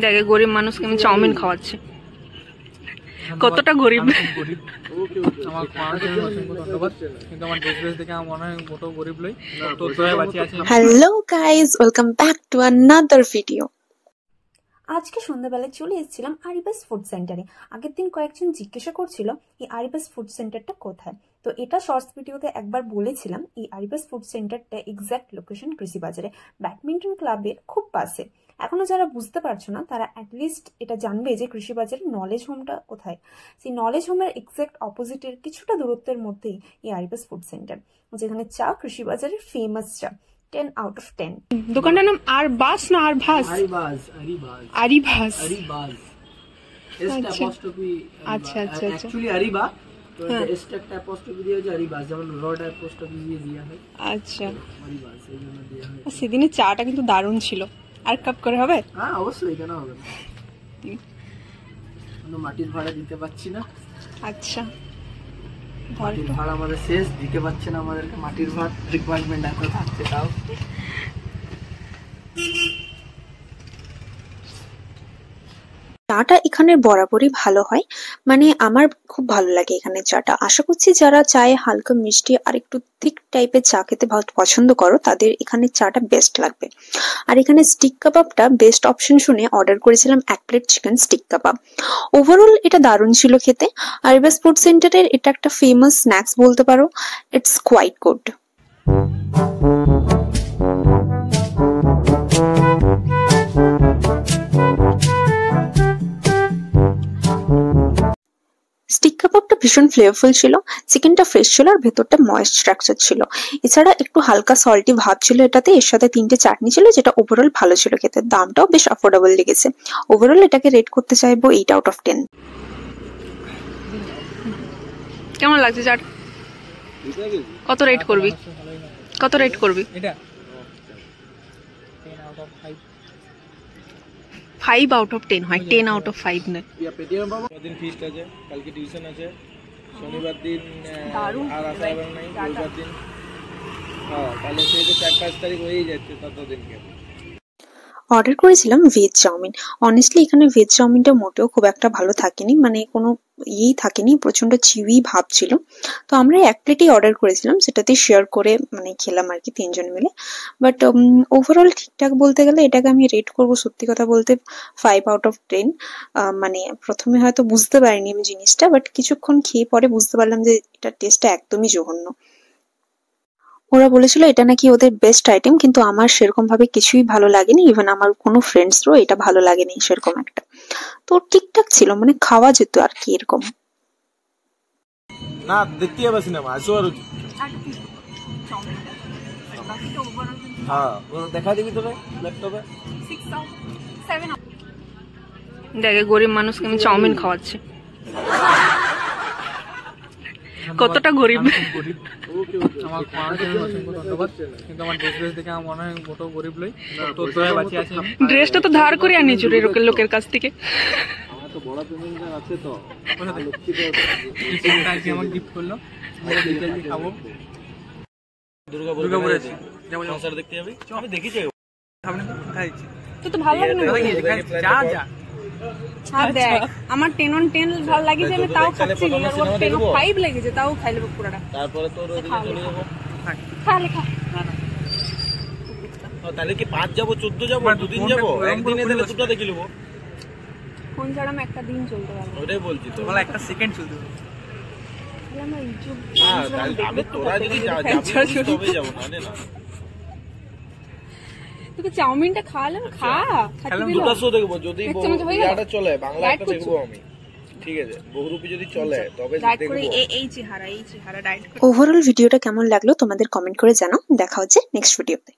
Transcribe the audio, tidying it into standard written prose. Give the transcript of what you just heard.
দেখে গরিব মানুষকে আমি চাউমিন খাওয়াচ্ছি। কতটা গরিব। Hello guys, welcome back to another video. আজকে সন্ধ্যাবেলায় চলে এসেছিলাম আরিবাস ফুড সেন্টারে। আগের দিন কয়েকজন জিজ্ঞাসা করছিল এই আরিবাস ফুড সেন্টারটা কোথায়। তো এটা শর্টস ভিডিওতে একবার বলেছিলাম, এই আরিবাস ফুড সেন্টারটা এক্স্যাক্ট লোকেশন কৃষিবাজারে, ব্যাডমিন্টন ক্লাবের খুব পাশে। এখনো যারা বুঝতে পারছো না তারা অ্যাটলিস্ট এটা জানবে যে কৃষিবাজারের নলেজ হোমটা কোথায়। সেই নলেজ হোমের এক্স্যাক্ট অপোজিটের কিছুটা দূরত্বের মধ্যেই এই আরিবাস ফুড সেন্টার, যেখানে চা কৃষিবাজারের ফেমাস চা। 10 out of 10। দোকানটার নাম আরবাস না আরভাস? আরিবাস। আচ্ছা আচ্ছা আচ্ছা। एक्चुअली अरीबा तो एस्ट একটা অ্যাপোস্ট্রফি দিয়ে যে আরিবাস, যেমন রড অ্যাপোস্ট্রফি দিয়ে দেয়া হয়। আচ্ছা, আরিবাস এই জন্য দেয়া হয়। সেদিনে চাটা কিন্তু দারুণ ছিল। আর কাপ করে হবে? হ্যাঁ অবশ্যই, কেন হবে না। কোনো মাটির ভাড়া দিতে পাচ্ছি না। আচ্ছা, মাটির ভাড়া আমাদের শেষ, দিতে পারছে না আমাদেরকে মাটির ভাড়া, রিকোয়ারমেন্ট এত থাকছে তাও। চাটা এখানে বরাবরই ভালো হয়, মানে আমার খুব ভালো লাগে এখানে চাটা। আশা করছি যারা চায়ে হালকা মিষ্টি আর একটু থিক টাইপের চা খেতে পছন্দ করো তাদের এখানে চাটা বেস্ট লাগবে। আর এখানে স্টিক কাবাবটা বেস্ট অপশন শুনে অর্ডার করেছিলাম 1 প্লেট চিকেন স্টিক কাবাব। ওভারঅল এটা দারুণ ছিল খেতে। আরিবাস ফুড সেন্টারের এটা একটা ফেমাস স্ন্যাক্স বলতে পারো। It's quite good. স্টিক কাবাবটা ভীষণ ফ্লেভারফুল ছিল, চিকেনটা ফ্রেশ ছিল আর ভেতরটা ময়েস্ট স্ট্রাকচার ছিল। এছাড়া একটু হালকা সল্টি ভাব ছিল এটাতে, এর সাথে 3টে চাটনি ছিল, যেটা ওভারঅল ভালো ছিল খেতে। দামটাও বেশ অ্যাফোর্ডেবল লেগেছে। ওভারঅল এটাকে রেট করতে চাইবো 8 out of 10। কেমন লাগছে চাট? কত রেট করবি? কত রেট করবি? এটা 5 out of 10 হয়, 10 out of 5 না। পেটিএম বাবা দিন ফিস্ট আছে, কালকে টিউশন আছে, শনিবার দিন আর আসা হবে না, রবিবার দিন। হ্যাঁ, তাহলে সেই যে 4-5 তারিখ হয়েই যাচ্ছে ততদিনকে। অর্ডার করেছিলাম ভেজ চাউমিন। অনেস্টলি এখানে ভেজ চাউমিনটা মোটেও খুব একটা ভালো থাকেনি, মানে কোনো ইয়েই থাকেনি, প্রচন্ড চিউই ভাব ছিল। তো আমরা 1 প্লেটই অর্ডার করেছিলাম, সেটাতে শেয়ার করে মানে খেলাম আর কি 3 জন মিলে। বাট ওভারঅল ঠিকঠাক বলতে গেলে এটাকে আমি রেট করবো সত্যি কথা বলতে 5 out of 10। মানে প্রথমে হয়তো বুঝতে পারিনি আমি জিনিসটা, বাট কিছুক্ষণ খেয়ে পরে বুঝতে পারলাম যে এটার টেস্টটা একদমই জঘন্য। ওরা বলেছিল এটা নাকি ওদের বেস্ট আইটেম, কিন্তু আমার সেরকম ভাবে কিছুই ভালো লাগেনি। ইভেন আমার কোনো ফ্রেন্ডসরও এটা ভালো লাগেনি সেরকম একটা। তো ঠিকঠাক ছিল, মানে খাওয়া যেত আর কি এরকম। না দেখতে হবে সিনেমা আসো আর হ্যাঁ দেখা দিবি তবে ল্যাপটপে। দেখে গরিব মানুষকে আমি চাউমিন খাওয়াচ্ছি। কতটা গরিব। আমার কিন্তু আমার ড্রেস দেখে আমার মনে হয় মোটো গরিব লই। ড্রেসটা তো ধার করে আনিয়েছো রে লোকের কাছ থেকে। আমার তো বড় পেমেন্ট আছে তো, আমার গিফট করলো, খাবো। দুর্গাপুরে যেমন কনসার্ট দেখতে যাবি, আমি দেখি যাই। তো ভালো লাগে না? যা যা আর দেখ আমার 10 on 10 ভালো লাগেছে, আমি তাও খাচ্ছি। আর ওর 10 on 5 লেগেছে, তাও খাই নেব পুরোটা। তারপরে তোর ওদিকে চলে যাব। খা লেখা না না, তাহলে কি 5 যাব 14 যাব, 2 দিন যাব, একদিনে তাহলে দুটো দেখে নেব। ফোন ছাড়া আমি একটা দিন চলতে পারবো। ওটাই বলছি তো, বলা একটা সেকেন্ড চলতে হবে। তাহলে আমরা ইউটিউব আমি তোরা যদি যাবি তবে যাব, না না। তুই চাউমিনটা খাওয়ালে খা, খাচ্ছি। দুটো শো দেখবো, যদি ইয়াটা চলে বাংলা একটা দেখবো আমি, ঠিক আছে, বহুরূপী যদি চলে তবে দেখবো। এই চেহারা ডায়েট। ওভারঅল ভিডিওটা কেমন লাগলো তোমাদের কমেন্ট করে জানাও। দেখা হচ্ছে নেক্সট ভিডিওতে।